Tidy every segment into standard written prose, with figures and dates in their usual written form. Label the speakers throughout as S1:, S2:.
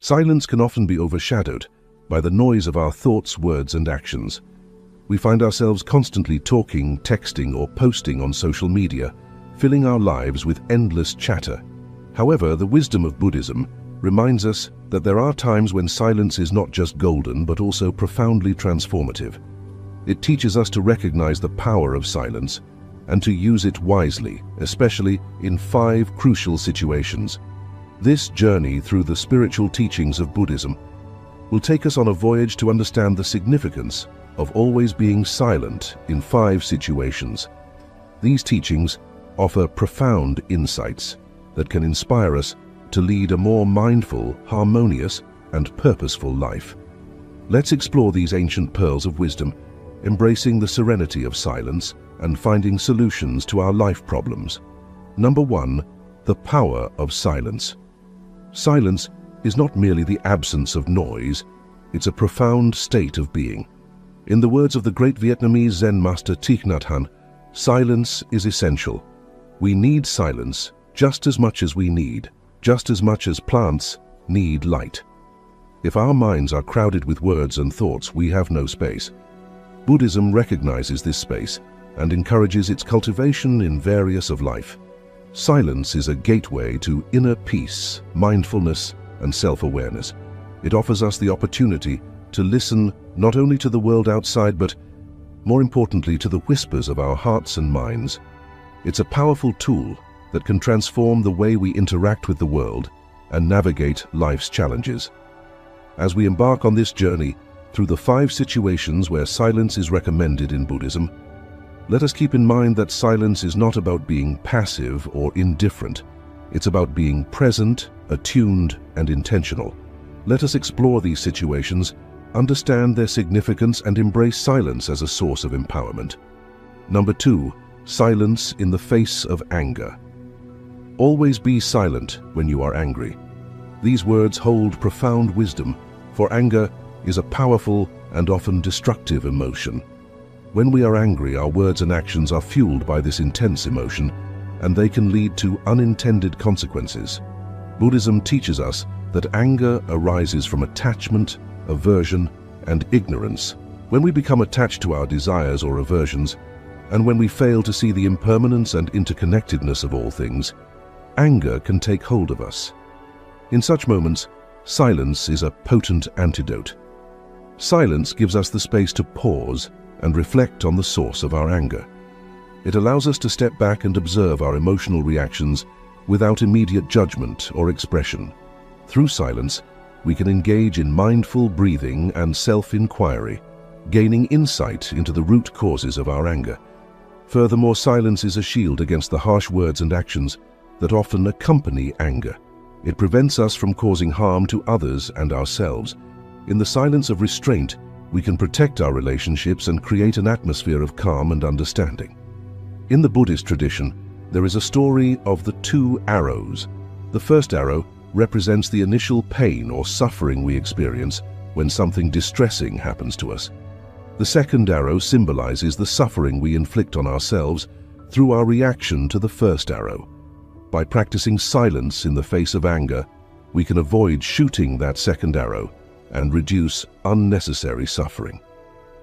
S1: Silence can often be overshadowed by the noise of our thoughts, words, and actions. We find ourselves constantly talking, texting, or posting on social media, filling our lives with endless chatter. However, the wisdom of Buddhism reminds us that there are times when silence is not just golden, but also profoundly transformative. It teaches us to recognize the power of silence and to use it wisely, especially in 5 crucial situations. This journey through the spiritual teachings of Buddhism will take us on a voyage to understand the significance of always being silent in 5 situations. These teachings offer profound insights that can inspire us to lead a more mindful, harmonious, and purposeful life. Let's explore these ancient pearls of wisdom, embracing the serenity of silence and finding solutions to our life problems. Number 1, the power of silence. Silence is not merely the absence of noise, it's a profound state of being. In the words of the great Vietnamese Zen master Thich Nhat Hanh, silence is essential. We need silence just as much as plants need light. If our minds are crowded with words and thoughts, we have no space. Buddhism recognizes this space and encourages its cultivation in areas of life. Silence is a gateway to inner peace, mindfulness, and self-awareness. It offers us the opportunity to listen not only to the world outside, but more importantly to the whispers of our hearts and minds. It's a powerful tool that can transform the way we interact with the world and navigate life's challenges. As we embark on this journey through the 5 situations where silence is recommended in Buddhism, let us keep in mind that silence is not about being passive or indifferent. It's about being present, attuned, and intentional. Let us explore these situations, understand their significance, and embrace silence as a source of empowerment. Number 2, silence in the face of anger. Always be silent when you are angry. These words hold profound wisdom, for anger is a powerful and often destructive emotion. When we are angry, our words and actions are fueled by this intense emotion, and they can lead to unintended consequences. Buddhism teaches us that anger arises from attachment, aversion, and ignorance. When we become attached to our desires or aversions, and when we fail to see the impermanence and interconnectedness of all things, anger can take hold of us. In such moments, silence is a potent antidote. Silence gives us the space to pause and reflect on the source of our anger. It allows us to step back and observe our emotional reactions without immediate judgment or expression. Through silence, we can engage in mindful breathing and self-inquiry, gaining insight into the root causes of our anger. Furthermore, silence is a shield against the harsh words and actions that often accompany anger. It prevents us from causing harm to others and ourselves. In the silence of restraint, we can protect our relationships and create an atmosphere of calm and understanding. In the Buddhist tradition, there is a story of the 2 arrows. The first arrow represents the initial pain or suffering we experience when something distressing happens to us. The second arrow symbolizes the suffering we inflict on ourselves through our reaction to the first arrow. By practicing silence in the face of anger, we can avoid shooting that second arrow and reduce unnecessary suffering.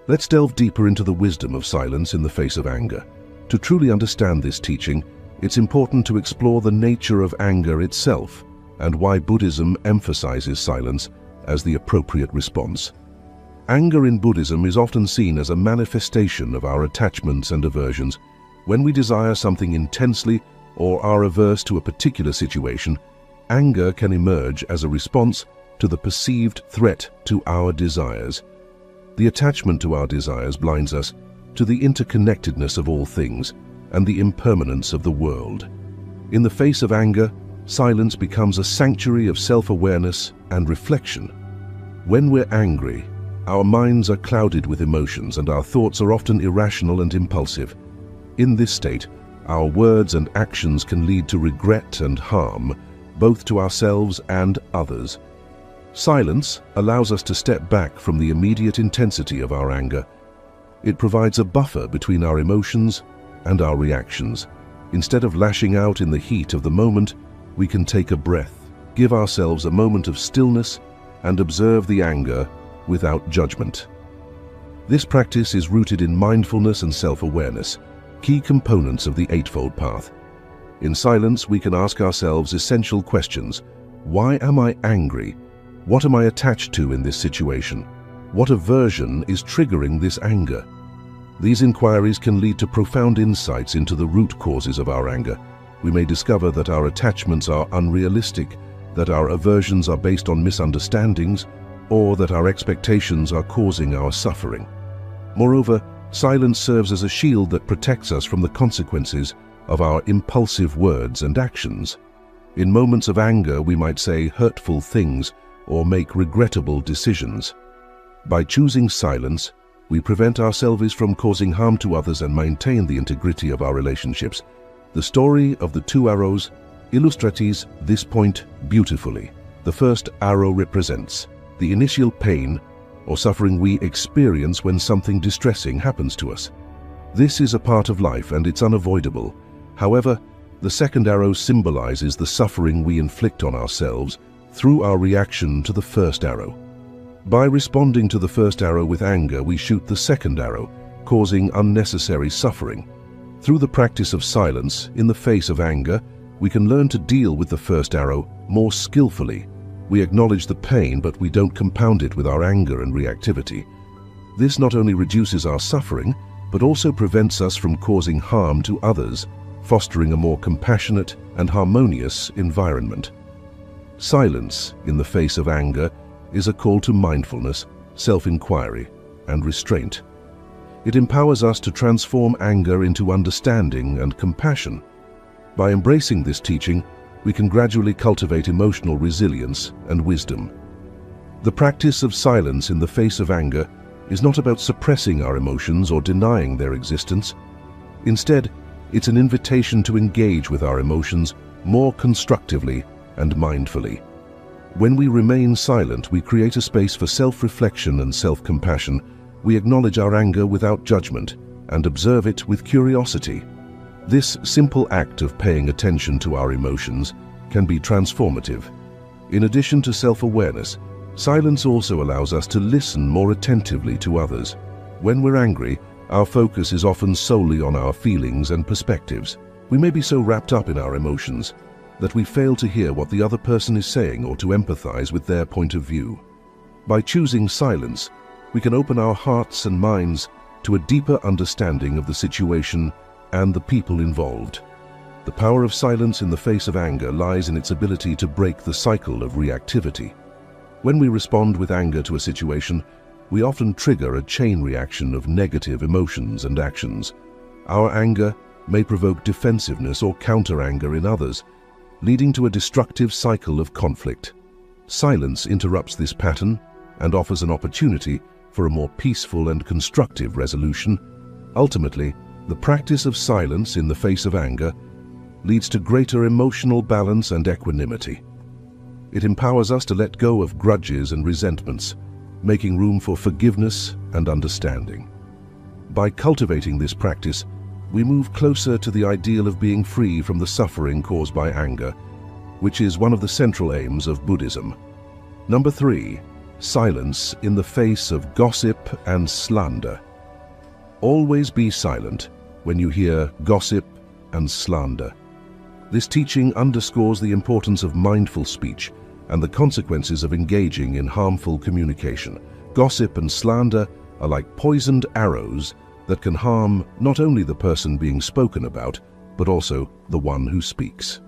S1: Let's delve deeper into the wisdom of silence in the face of anger. To truly understand this teaching, it's important to explore the nature of anger itself and why Buddhism emphasizes silence as the appropriate response. Anger in Buddhism is often seen as a manifestation of our attachments and aversions. When we desire something intensely or are averse to a particular situation, anger can emerge as a response to the perceived threat to our desires. The attachment to our desires blinds us to the interconnectedness of all things and the impermanence of the world. In the face of anger, silence becomes a sanctuary of self-awareness and reflection. When we're angry, our minds are clouded with emotions and our thoughts are often irrational and impulsive. In this state, our words and actions can lead to regret and harm, both to ourselves and others. Silence allows us to step back from the immediate intensity of our anger. It provides a buffer between our emotions and our reactions. Instead of lashing out in the heat of the moment, we can take a breath, give ourselves a moment of stillness, and observe the anger without judgment. This practice is rooted in mindfulness and self-awareness, key components of the Eightfold Path. In silence, we can ask ourselves essential questions. Why am I angry? What am I attached to in this situation? What aversion is triggering this anger? These inquiries can lead to profound insights into the root causes of our anger. We may discover that our attachments are unrealistic, that our aversions are based on misunderstandings, or that our expectations are causing our suffering. Moreover, silence serves as a shield that protects us from the consequences of our impulsive words and actions. In moments of anger, we might say hurtful things or make regrettable decisions. By choosing silence, we prevent ourselves from causing harm to others and maintain the integrity of our relationships. The story of the two arrows illustrates this point beautifully. The first arrow represents the initial pain or suffering we experience when something distressing happens to us. This is a part of life and it's unavoidable. However, the second arrow symbolizes the suffering we inflict on ourselves through our reaction to the first arrow. By responding to the first arrow with anger, we shoot the second arrow, causing unnecessary suffering. Through the practice of silence in the face of anger, we can learn to deal with the first arrow more skillfully. We acknowledge the pain, but we don't compound it with our anger and reactivity. This not only reduces our suffering, but also prevents us from causing harm to others, fostering a more compassionate and harmonious environment. Silence in the face of anger is a call to mindfulness, self-inquiry, and restraint. It empowers us to transform anger into understanding and compassion. By embracing this teaching, we can gradually cultivate emotional resilience and wisdom. The practice of silence in the face of anger is not about suppressing our emotions or denying their existence. Instead, it's an invitation to engage with our emotions more constructively and mindfully. When we remain silent, we create a space for self-reflection and self-compassion. We acknowledge our anger without judgment and observe it with curiosity. This simple act of paying attention to our emotions can be transformative. In addition to self-awareness, silence also allows us to listen more attentively to others. When we're angry, our focus is often solely on our feelings and perspectives. We may be so wrapped up in our emotions that we fail to hear what the other person is saying or to empathize with their point of view. By choosing silence, we can open our hearts and minds to a deeper understanding of the situation and the people involved. The power of silence in the face of anger lies in its ability to break the cycle of reactivity. When we respond with anger to a situation, we often trigger a chain reaction of negative emotions and actions. Our anger may provoke defensiveness or counter-anger in others, leading to a destructive cycle of conflict. Silence interrupts this pattern and offers an opportunity for a more peaceful and constructive resolution. Ultimately, the practice of silence in the face of anger leads to greater emotional balance and equanimity. It empowers us to let go of grudges and resentments, making room for forgiveness and understanding. By cultivating this practice, we move closer to the ideal of being free from the suffering caused by anger, which is one of the central aims of Buddhism. Number 3. Silence in the face of gossip and slander. Always be silent when you hear gossip and slander. This teaching underscores the importance of mindful speech and the consequences of engaging in harmful communication. Gossip and slander are like poisoned arrows that can harm not only the person being spoken about, but also the one who speaks.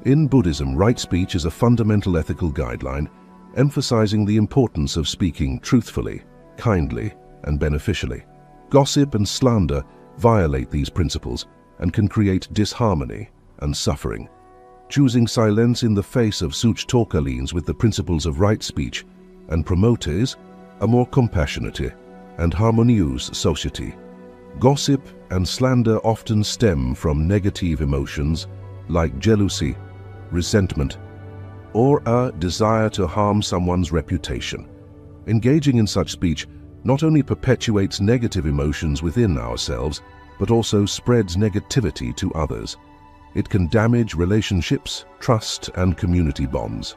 S1: In Buddhism, right speech is a fundamental ethical guideline, emphasizing the importance of speaking truthfully, kindly, and beneficially. Gossip and slander violate these principles and can create disharmony and suffering. Choosing silence in the face of such talk aligns with the principles of right speech and promotes a more compassionate and harmonious society. Gossip and slander often stem from negative emotions like jealousy, resentment, or a desire to harm someone's reputation. Engaging in such speech not only perpetuates negative emotions within ourselves, but also spreads negativity to others. It can damage relationships, trust, and community bonds.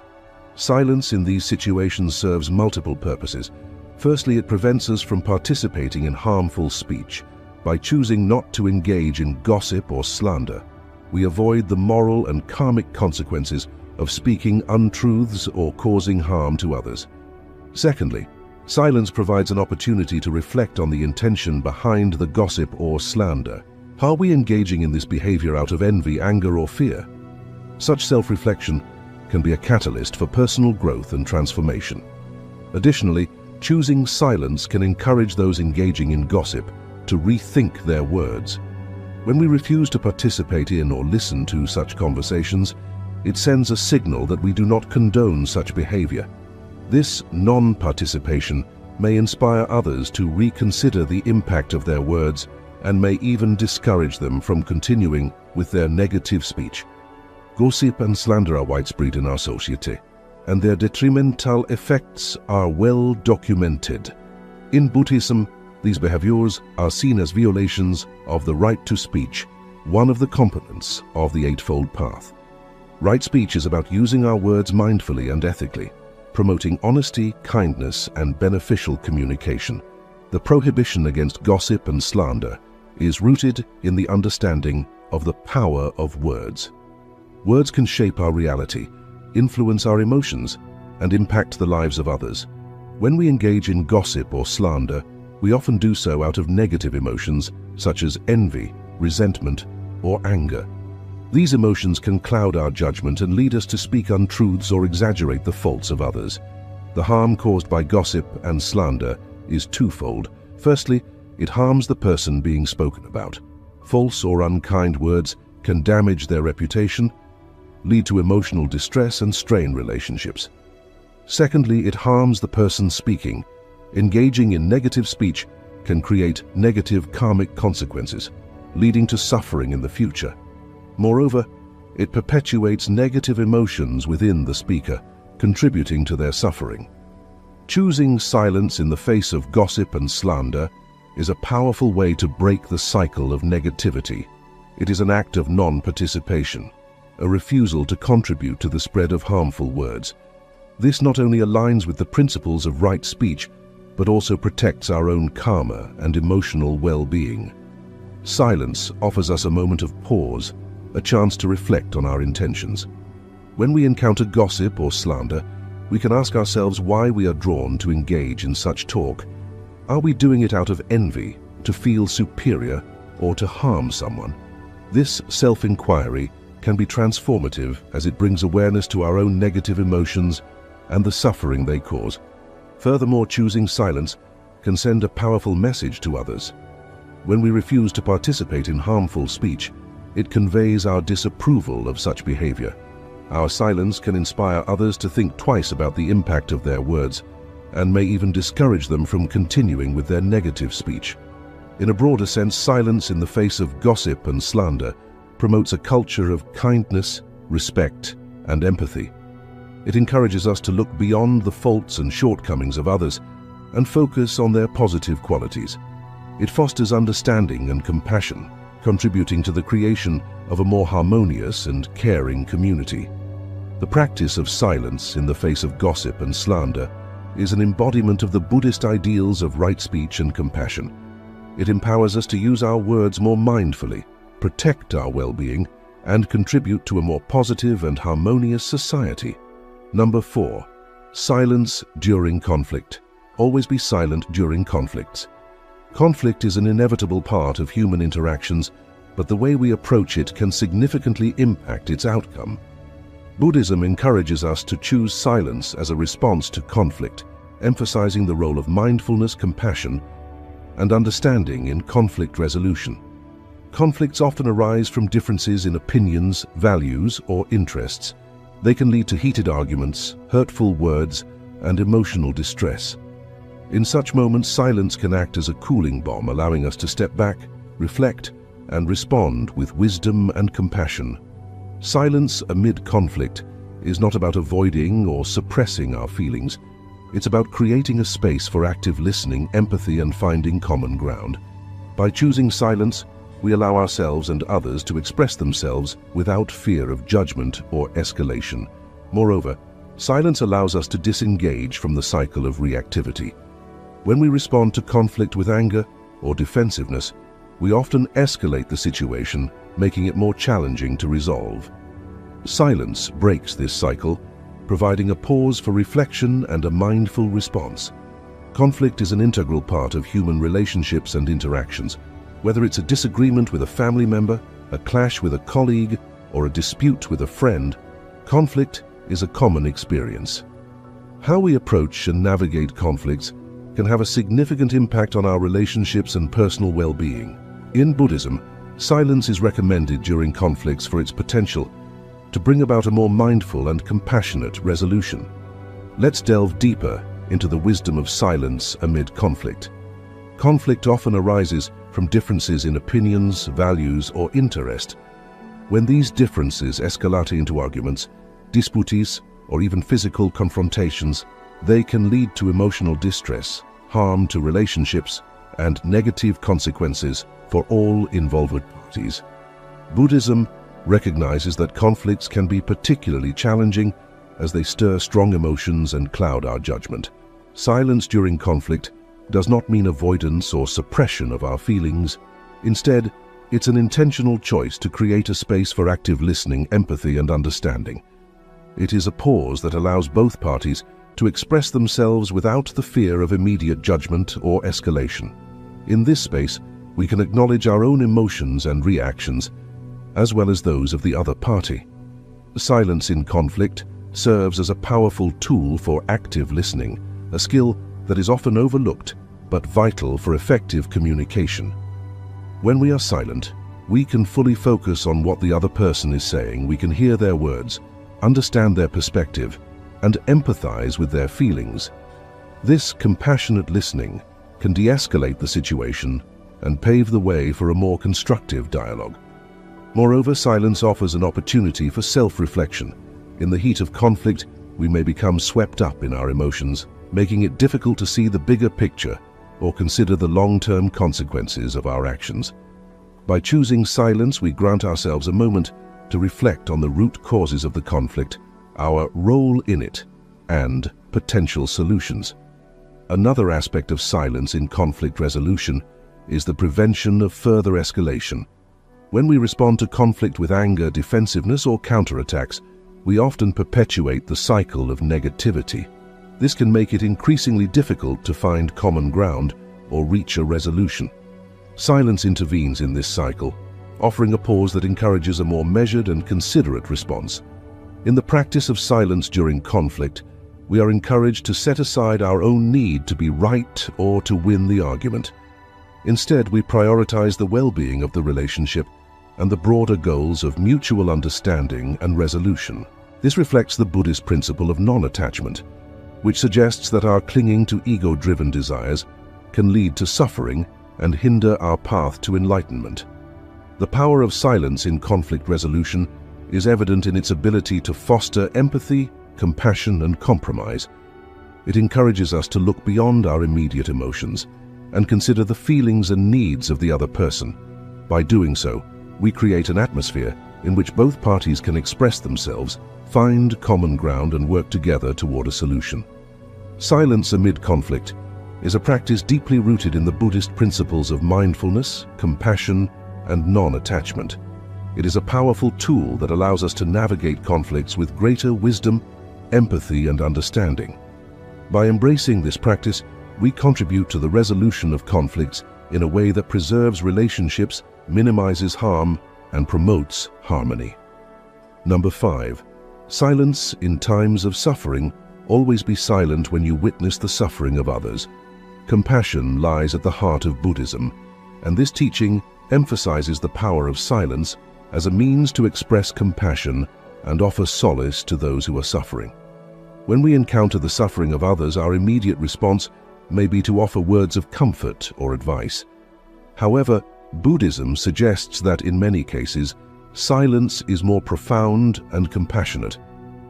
S1: Silence in these situations serves multiple purposes. Firstly, it prevents us from participating in harmful speech. By choosing not to engage in gossip or slander, we avoid the moral and karmic consequences of speaking untruths or causing harm to others. Secondly, silence provides an opportunity to reflect on the intention behind the gossip or slander. Are we engaging in this behavior out of envy, anger, or fear? Such self-reflection can be a catalyst for personal growth and transformation. Additionally, choosing silence can encourage those engaging in gossip to rethink their words. When we refuse to participate in or listen to such conversations, it sends a signal that we do not condone such behavior. This non-participation may inspire others to reconsider the impact of their words and may even discourage them from continuing with their negative speech. Gossip and slander are widespread in our society, and their detrimental effects are well documented. In Buddhism, these behaviors are seen as violations of the right to speech, one of the components of the Eightfold Path. Right speech is about using our words mindfully and ethically, promoting honesty, kindness, and beneficial communication. The prohibition against gossip and slander is rooted in the understanding of the power of words. Words can shape our reality, influence our emotions, and impact the lives of others. When we engage in gossip or slander, we often do so out of negative emotions such as envy, resentment, or anger. These emotions can cloud our judgment and lead us to speak untruths or exaggerate the faults of others. The harm caused by gossip and slander is twofold. Firstly, it harms the person being spoken about. False or unkind words can damage their reputation, lead to emotional distress, and strain relationships. Secondly, it harms the person speaking. Engaging in negative speech can create negative karmic consequences, leading to suffering in the future. Moreover, it perpetuates negative emotions within the speaker, contributing to their suffering. Choosing silence in the face of gossip and slander is a powerful way to break the cycle of negativity. It is an act of non-participation, a refusal to contribute to the spread of harmful words. This not only aligns with the principles of right speech, but also protects our own karma and emotional well-being. Silence offers us a moment of pause, a chance to reflect on our intentions. When we encounter gossip or slander, we can ask ourselves why we are drawn to engage in such talk. Are we doing it out of envy, to feel superior, or to harm someone? This self-inquiry can be transformative as it brings awareness to our own negative emotions and the suffering they cause. Furthermore, choosing silence can send a powerful message to others. When we refuse to participate in harmful speech, it conveys our disapproval of such behavior. Our silence can inspire others to think twice about the impact of their words and may even discourage them from continuing with their negative speech. In a broader sense, silence in the face of gossip and slander promotes a culture of kindness, respect, and empathy. It encourages us to look beyond the faults and shortcomings of others and focus on their positive qualities. It fosters understanding and compassion, contributing to the creation of a more harmonious and caring community. The practice of silence in the face of gossip and slander is an embodiment of the Buddhist ideals of right speech and compassion. It empowers us to use our words more mindfully, protect our well-being, and contribute to a more positive and harmonious society. Number 4. Silence during conflict. Always be silent during conflicts. Conflict is an inevitable part of human interactions, but the way we approach it can significantly impact its outcome. Buddhism encourages us to choose silence as a response to conflict, emphasizing the role of mindfulness, compassion, and understanding in conflict resolution. Conflicts often arise from differences in opinions, values, or interests. They can lead to heated arguments, hurtful words, and emotional distress. In such moments, silence can act as a cooling bomb, allowing us to step back, reflect, and respond with wisdom and compassion. Silence amid conflict is not about avoiding or suppressing our feelings. It's about creating a space for active listening, empathy, and finding common ground. By choosing silence, we allow ourselves and others to express themselves without fear of judgment or escalation. Moreover, Silence allows us to disengage from the cycle of reactivity. When we respond to conflict with anger or defensiveness, we often escalate the situation, making it more challenging to resolve. Silence breaks this cycle, providing a pause for reflection and a mindful response. Conflict is an integral part of human relationships and interactions. Whether it's a disagreement with a family member, a clash with a colleague, or a dispute with a friend, conflict is a common experience. How we approach and navigate conflicts can have a significant impact on our relationships and personal well-being. In Buddhism, silence is recommended during conflicts for its potential to bring about a more mindful and compassionate resolution. Let's delve deeper into the wisdom of silence amid conflict. Conflict often arises from differences in opinions, values, or interest. When these differences escalate into arguments, disputes, or even physical confrontations, they can lead to emotional distress, harm to relationships, and negative consequences for all involved parties. Buddhism recognizes that conflicts can be particularly challenging as they stir strong emotions and cloud our judgment. Silence during conflict does not mean avoidance or suppression of our feelings. Instead, it's an intentional choice to create a space for active listening, empathy, and understanding. It is a pause that allows both parties to express themselves without the fear of immediate judgment or escalation. In this space, we can acknowledge our own emotions and reactions, as well as those of the other party. Silence in conflict serves as a powerful tool for active listening, a skill that is often overlooked but vital for effective communication. When we are silent, we can fully focus on what the other person is saying. We can hear their words, understand their perspective, and empathize with their feelings. This compassionate listening can de-escalate the situation and pave the way for a more constructive dialogue. Moreover, silence offers an opportunity for self-reflection. In the heat of conflict, we may become swept up in our emotions, making it difficult to see the bigger picture or consider the long-term consequences of our actions. By choosing silence, we grant ourselves a moment to reflect on the root causes of the conflict, our role in it, and potential solutions. Another aspect of silence in conflict resolution is the prevention of further escalation. When we respond to conflict with anger, defensiveness, or counterattacks, we often perpetuate the cycle of negativity. This can make it increasingly difficult to find common ground or reach a resolution. Silence intervenes in this cycle, offering a pause that encourages a more measured and considerate response. In the practice of silence during conflict, we are encouraged to set aside our own need to be right or to win the argument. Instead, we prioritize the well-being of the relationship and the broader goals of mutual understanding and resolution. This reflects the Buddhist principle of non-attachment, which suggests that our clinging to ego-driven desires can lead to suffering and hinder our path to enlightenment. The power of silence in conflict resolution is evident in its ability to foster empathy, compassion, and compromise. It encourages us to look beyond our immediate emotions and consider the feelings and needs of the other person. By doing so, we create an atmosphere in which both parties can express themselves, find common ground, and work together toward a solution. Silence amid conflict is a practice deeply rooted in the Buddhist principles of mindfulness, compassion, and non-attachment. It is a powerful tool that allows us to navigate conflicts with greater wisdom, empathy, and understanding. By embracing this practice, we contribute to the resolution of conflicts in a way that preserves relationships, minimizes harm, and promotes harmony. Number 5. Silence in times of suffering. Always be silent when you witness the suffering of others. Compassion lies at the heart of Buddhism, and this teaching emphasizes the power of silence as a means to express compassion and offer solace to those who are suffering. When we encounter the suffering of others, our immediate response may be to offer words of comfort or advice. However, Buddhism suggests that in many cases, silence is more profound and compassionate.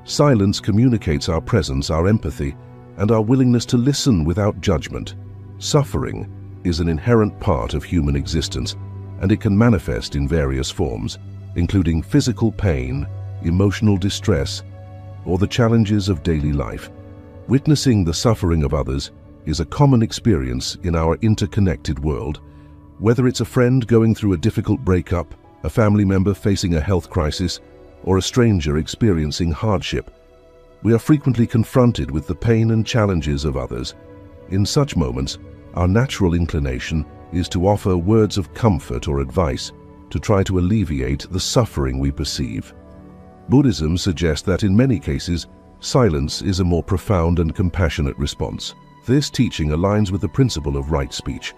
S1: Silence communicates our presence, our empathy, and our willingness to listen without judgment. Suffering is an inherent part of human existence, and it can manifest in various forms, including physical pain, emotional distress, or the challenges of daily life. Witnessing the suffering of others is a common experience in our interconnected world. Whether it's a friend going through a difficult breakup, a family member facing a health crisis, or a stranger experiencing hardship, we are frequently confronted with the pain and challenges of others. In such moments, our natural inclination is to offer words of comfort or advice to try to alleviate the suffering we perceive. Buddhism suggests that in many cases, silence is a more profound and compassionate response. This teaching aligns with the principle of right speech,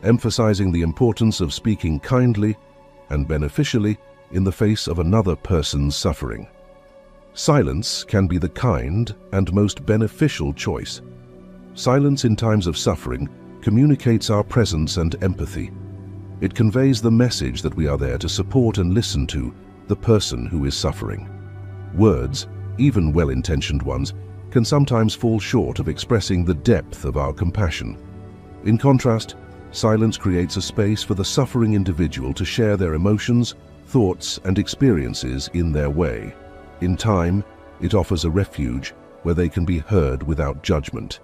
S1: emphasizing the importance of speaking kindly and beneficially in the face of another person's suffering. Silence can be the kind and most beneficial choice. Silence in times of suffering communicates our presence and empathy. It conveys the message that we are there to support and listen to the person who is suffering. Words, even well-intentioned ones, can sometimes fall short of expressing the depth of our compassion. In contrast, silence creates a space for the suffering individual to share their emotions, thoughts, and experiences in their way. In time, it offers a refuge where they can be heard without judgment.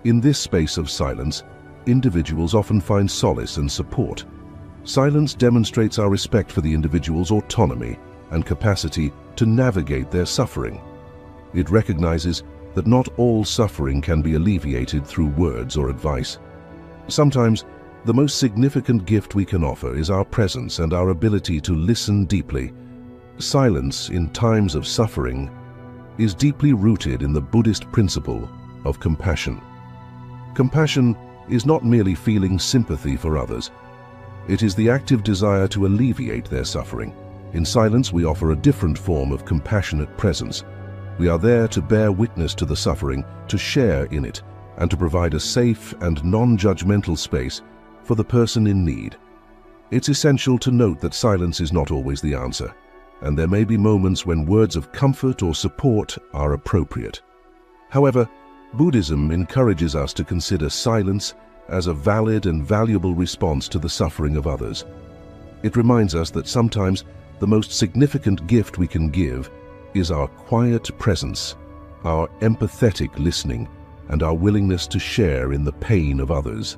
S1: In this space of silence, individuals often find solace and support. Silence demonstrates our respect for the individual's autonomy and capacity to navigate their suffering. It recognizes that not all suffering can be alleviated through words or advice. Sometimes, the most significant gift we can offer is our presence and our ability to listen deeply. Silence in times of suffering is deeply rooted in the Buddhist principle of compassion. Compassion is not merely feeling sympathy for others. It is the active desire to alleviate their suffering. In silence, we offer a different form of compassionate presence. We are there to bear witness to the suffering, to share in it, and to provide a safe and non-judgmental space for the person in need. It's essential to note that silence is not always the answer, and there may be moments when words of comfort or support are appropriate. However, Buddhism encourages us to consider silence as a valid and valuable response to the suffering of others. It reminds us that sometimes the most significant gift we can give is our quiet presence, our empathetic listening, and our willingness to share in the pain of others.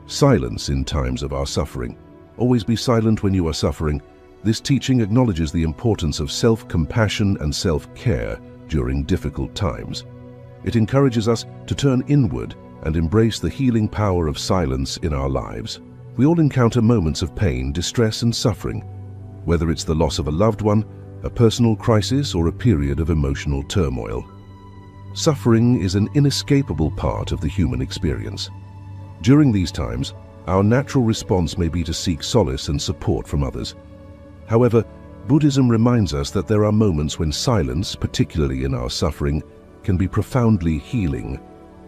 S1: Silence in times of our suffering. Always be silent when you are suffering. This teaching acknowledges the importance of self-compassion and self-care during difficult times. It encourages us to turn inward and embrace the healing power of silence in our lives. We all encounter moments of pain, distress, and suffering, whether it's the loss of a loved one, a personal crisis, or a period of emotional turmoil. Suffering is an inescapable part of the human experience. During these times, our natural response may be to seek solace and support from others. However, Buddhism reminds us that there are moments when silence, particularly in our suffering, can be profoundly healing.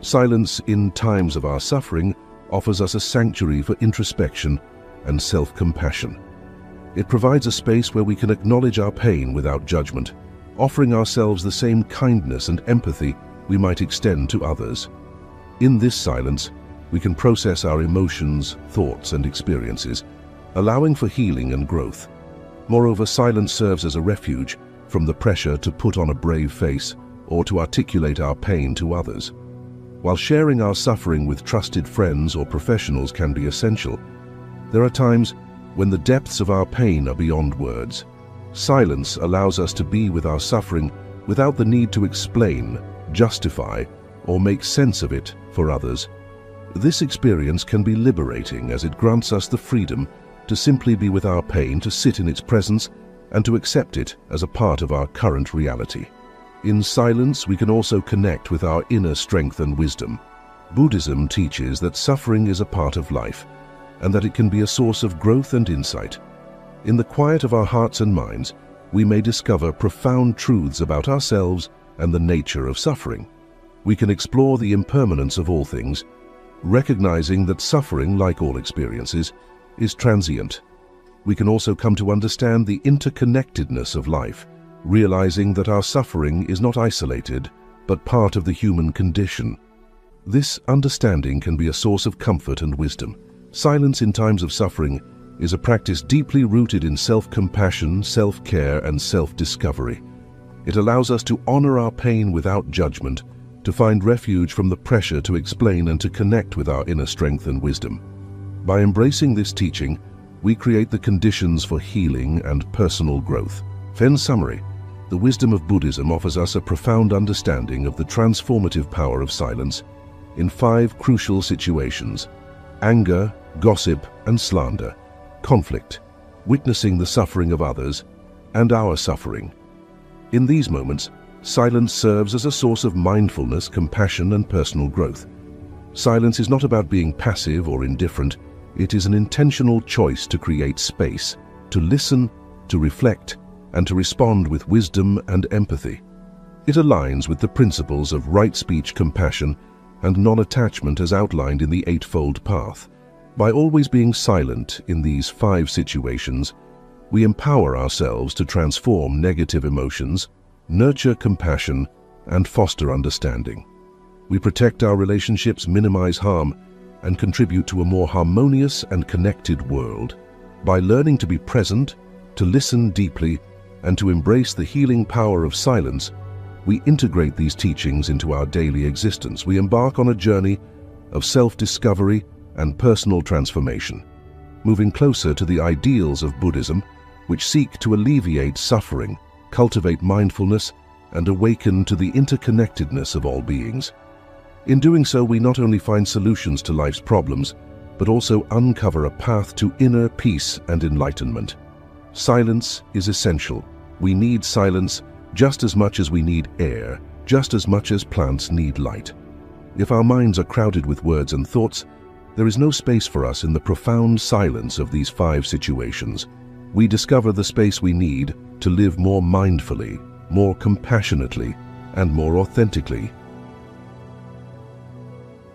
S1: Silence in times of our suffering offers us a sanctuary for introspection and self-compassion. It provides a space where we can acknowledge our pain without judgment, offering ourselves the same kindness and empathy we might extend to others. In this silence, we can process our emotions, thoughts, and experiences, allowing for healing and growth. Moreover, silence serves as a refuge from the pressure to put on a brave face or to articulate our pain to others. While sharing our suffering with trusted friends or professionals can be essential, there are times when the depths of our pain are beyond words. Silence allows us to be with our suffering without the need to explain, justify, or make sense of it for others. This experience can be liberating as it grants us the freedom to simply be with our pain, to sit in its presence, and to accept it as a part of our current reality. In silence, we can also connect with our inner strength and wisdom. Buddhism teaches that suffering is a part of life, and that it can be a source of growth and insight. In the quiet of our hearts and minds, we may discover profound truths about ourselves and the nature of suffering. We can explore the impermanence of all things, recognizing that suffering, like all experiences, is transient. We can also come to understand the interconnectedness of life, realizing that our suffering is not isolated, but part of the human condition. This understanding can be a source of comfort and wisdom. Silence in times of suffering is a practice deeply rooted in self-compassion, self-care, and self-discovery. It allows us to honor our pain without judgment, to find refuge from the pressure to explain and to connect with our inner strength and wisdom. By embracing this teaching, we create the conditions for healing and personal growth. In summary, the wisdom of Buddhism offers us a profound understanding of the transformative power of silence in 5 crucial situations: anger, gossip and slander, conflict, witnessing the suffering of others, and our suffering. In these moments, silence serves as a source of mindfulness, compassion, and personal growth. Silence is not about being passive or indifferent. It is an intentional choice to create space, to listen, to reflect, and to respond with wisdom and empathy. It aligns with the principles of right speech, compassion, and non-attachment as outlined in the Eightfold Path. By always being silent in these 5 situations, we empower ourselves to transform negative emotions, nurture compassion, and foster understanding. We protect our relationships, minimize harm, and contribute to a more harmonious and connected world. By learning to be present, to listen deeply, and to embrace the healing power of silence, we integrate these teachings into our daily existence. We embark on a journey of self-discovery and personal transformation, moving closer to the ideals of Buddhism, which seek to alleviate suffering, cultivate mindfulness, and awaken to the interconnectedness of all beings. In doing so, we not only find solutions to life's problems, but also uncover a path to inner peace and enlightenment. Silence is essential. We need silence just as much as we need air, just as much as plants need light. If our minds are crowded with words and thoughts, there is no space for us in the profound silence of these 5 situations. We discover the space we need to live more mindfully, more compassionately, and more authentically.